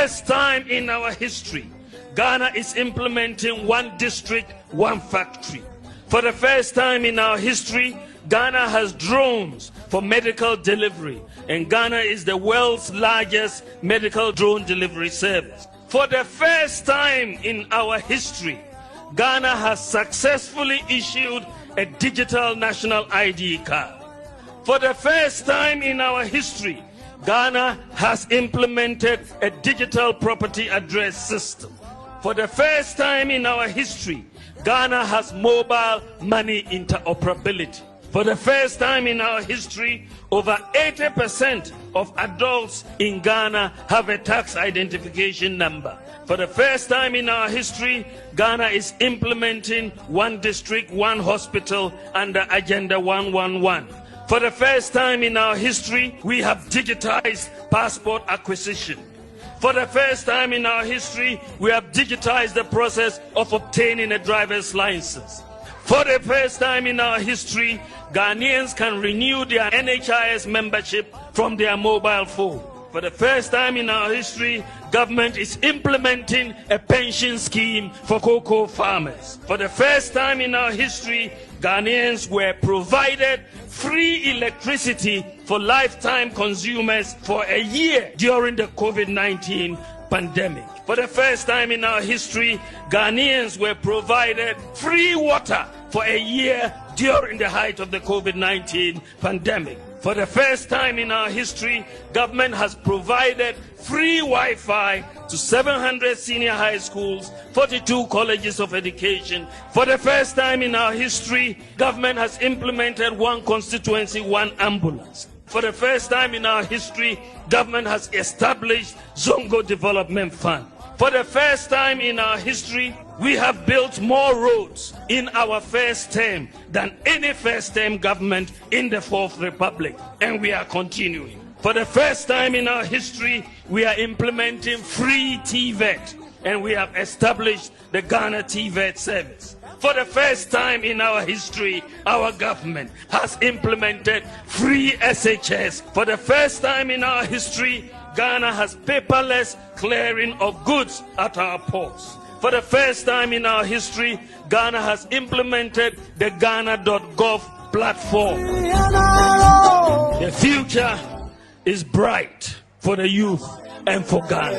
first time in our history, Ghana is implementing one district, one factory. For the first time in our history, Ghana has drones for medical delivery, and Ghana is the world's largest medical drone delivery service. For the first time in our history, Ghana has successfully issued a digital national ID card. For the first time in our history, Ghana has implemented a digital property address system. For the first time in our history, Ghana has mobile money interoperability. For the first time in our history, over 80% of adults in Ghana have a tax identification number. For the first time in our history, Ghana is implementing one district, one hospital under Agenda 111. For the first time in our history, we have digitized passport acquisition. For the first time in our history, we have digitized the process of obtaining a driver's license. For the first time in our history, Ghanaians can renew their NHIS membership from their mobile phone. For the first time in our history, government is implementing a pension scheme for cocoa farmers. For the first time in our history, Ghanaians were provided free electricity for lifetime consumers for a year during the COVID-19 pandemic. For the first time in our history, Ghanaians were provided free water for a year during the height of the COVID-19 pandemic. For the first time in our history, government has provided free Wi-Fi to 700 senior high schools, 42 colleges of education. For the first time in our history, government has implemented one constituency, one ambulance. For the first time in our history, government has established Zongo Development Fund. For the first time in our history, we have built more roads in our first term than any first term government in the Fourth Republic, and we are continuing. For the first time in our history, we are implementing free TVET, and we have established the Ghana TVET service. For the first time in our history, our government has implemented free SHS. For the first time in our history, Ghana has paperless clearing of goods at our ports. For the first time in our history, Ghana has implemented the Ghana.gov platform. The future is bright for the youth and for Ghana.